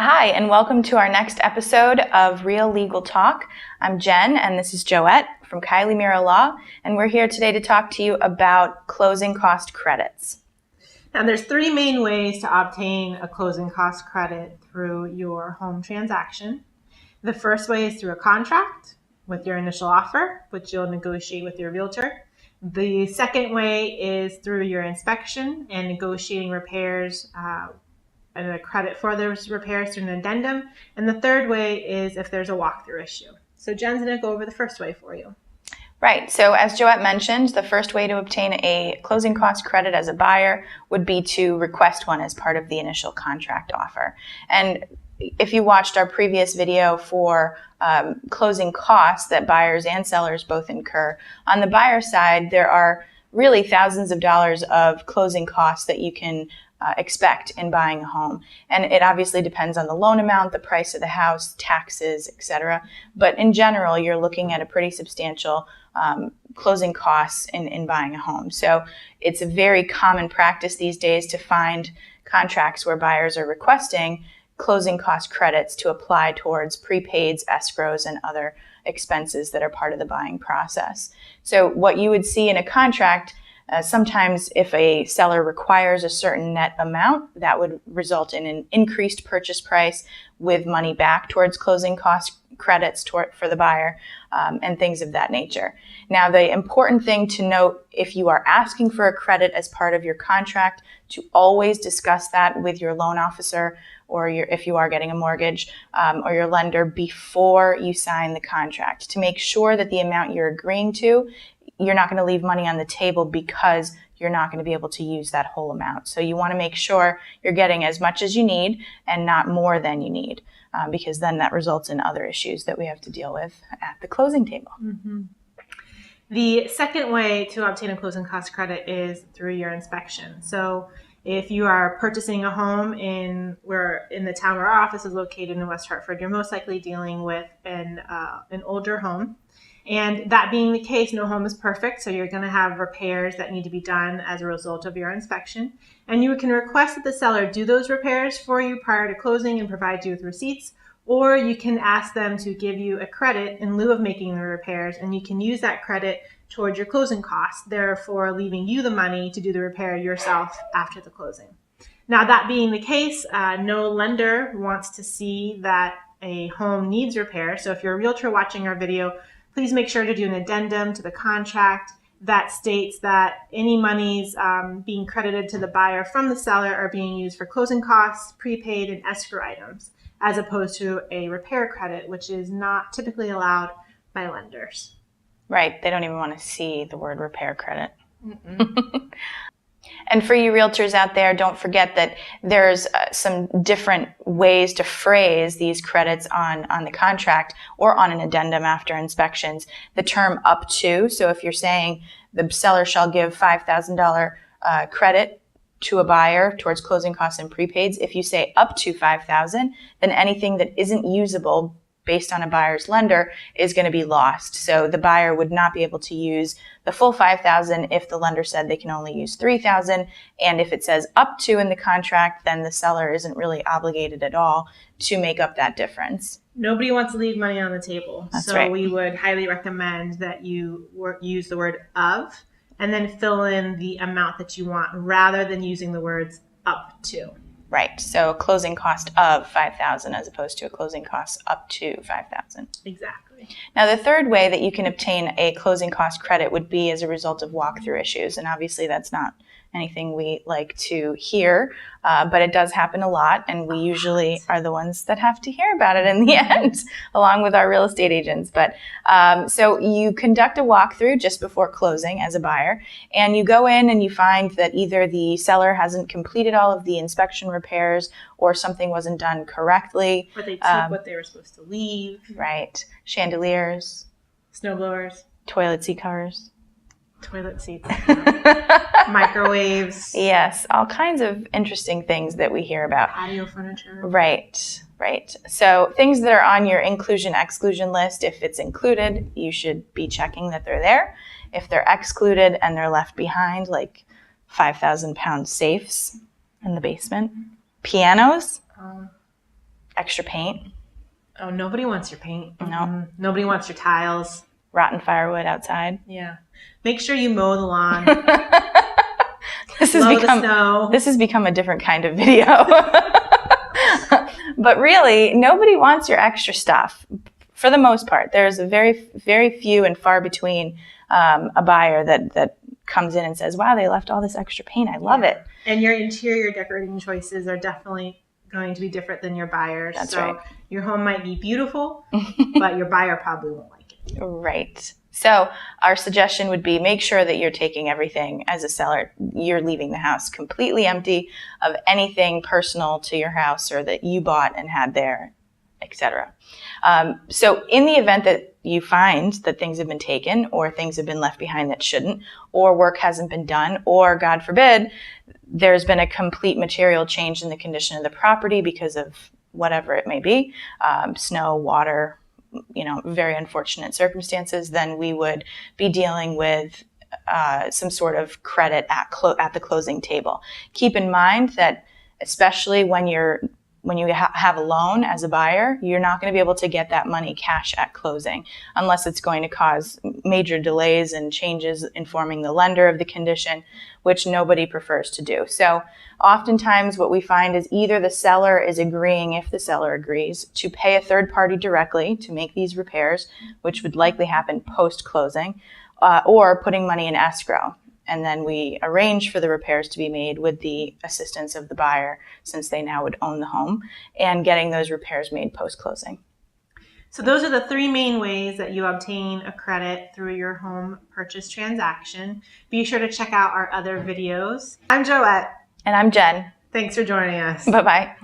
Hi, and welcome to our next episode of Real Legal Talk. I'm Jen, and this is Joette from KEILY, Mira Law, and we're here today to talk to you about closing cost credits. Now, there's three main ways to obtain a closing cost credit through your home transaction. The first way is through a contract with your initial offer, which you'll negotiate with your realtor. The second way is through your inspection and negotiating repairs and a credit for those repairs through an addendum. And the third way is if there's a walk-through issue. So Jen's going to go over the first way for you. Right. So as Joette mentioned, the first way to obtain a closing cost credit as a buyer would be to request one as part of the initial contract offer. And if you watched our previous video for closing costs that buyers and sellers both incur, on the buyer side, there are really thousands of dollars of closing costs that you can expect in buying a home. And it obviously depends on the loan amount, the price of the house, taxes, etc. But in general, you're looking at a pretty substantial closing costs in buying a home. So it's a very common practice these days to find contracts where buyers are requesting closing cost credits to apply towards prepaids, escrows, and other expenses that are part of the buying process. So what you would see in a contract, sometimes if a seller requires a certain net amount, that would result in an increased purchase price with money back towards closing cost credits for the buyer, and things of that nature. Now, the important thing to note, if you are asking for a credit as part of your contract, to always discuss that with your loan officer or if you are getting a mortgage, or your lender before you sign the contract, to make sure that the amount you're agreeing to, you're not going to leave money on the table because you're not going to be able to use that whole amount. So you want to make sure you're getting as much as you need and not more than you need, because then that results in other issues that we have to deal with at the closing table. Mm-hmm. The second way to obtain a closing cost credit is through your inspection. So if you are purchasing a home in the town where our office is located in West Hartford, you're most likely dealing with an older home. And that being the case, no home is perfect, so you're going to have repairs that need to be done as a result of your inspection. And you can request that the seller do those repairs for you prior to closing and provide you with receipts, or you can ask them to give you a credit in lieu of making the repairs, and you can use that credit towards your closing costs, therefore leaving you the money to do the repair yourself after the closing. Now, that being the case, no lender wants to see that a home needs repair. So if you're a realtor watching our video, please make sure to do an addendum to the contract that states that any monies being credited to the buyer from the seller are being used for closing costs, prepaid, and escrow items, as opposed to a repair credit, which is not typically allowed by lenders. Right. They don't even want to see the word repair credit. And for you realtors out there, don't forget that there's some different ways to phrase these credits on the contract or on an addendum after inspections. The term up to, so if you're saying the seller shall give $5,000 credit to a buyer towards closing costs and prepaids, if you say up to $5,000, then anything that isn't usable based on a buyer's lender is going to be lost. So the buyer would not be able to use the full $5,000 if the lender said they can only use $3,000. And if it says up to in the contract, then the seller isn't really obligated at all to make up that difference. Nobody wants to leave money on the table. That's so right. We would highly recommend that you use the word of and then fill in the amount that you want rather than using the words up to. Right. So a closing cost of $5,000 as opposed to a closing cost up to $5,000. Exactly. Now, the third way that you can obtain a closing cost credit would be as a result of walk-through issues. And obviously that's not anything we like to hear, but it does happen a lot, and we usually are the ones that have to hear about it in the end, along with our real estate agents. But so you conduct a walkthrough just before closing as a buyer, and you go in and you find that either the seller hasn't completed all of the inspection repairs or something wasn't done correctly. Or they took what they were supposed to leave. Right. Chandeliers. Snowblowers. Toilet seat covers. Toilet seats. Microwaves. Yes, all kinds of interesting things that we hear about. Patio furniture. Right. So things that are on your inclusion-exclusion list, if it's included, you should be checking that they're there. If they're excluded and they're left behind, like 5,000-pound safes in the basement. Pianos. Extra paint. Oh, nobody wants your paint. No. Mm-mm. Nobody wants your tiles. Rotten firewood outside. Yeah. Make sure you mow the lawn. This has become a different kind of video. But really, nobody wants your extra stuff. For the most part, there's a very, very few and far between a buyer that comes in and says, wow, they left all this extra paint. I love it. And your interior decorating choices are definitely going to be different than your buyer's. That's so right. Your home might be beautiful, but your buyer probably won't like it. Right. So our suggestion would be make sure that you're taking everything as a seller. You're leaving the house completely empty of anything personal to your house or that you bought and had there, etc. So in the event that you find that things have been taken or things have been left behind that shouldn't, or work hasn't been done, or God forbid, there's been a complete material change in the condition of the property because of whatever it may be, snow, water, very unfortunate circumstances, then we would be dealing with some sort of credit at the closing table. Keep in mind that especially when you have a loan as a buyer, you're not going to be able to get that money cash at closing unless it's going to cause major delays and changes informing the lender of the condition, which nobody prefers to do. So oftentimes what we find is either the seller is agreeing, if the seller agrees, to pay a third party directly to make these repairs, which would likely happen post-closing, or putting money in escrow. And then we arrange for the repairs to be made with the assistance of the buyer, since they now would own the home, and getting those repairs made post-closing. So those are the three main ways that you obtain a credit through your home purchase transaction. Be sure to check out our other videos. I'm Joette. And I'm Jen. Thanks for joining us. Bye-bye.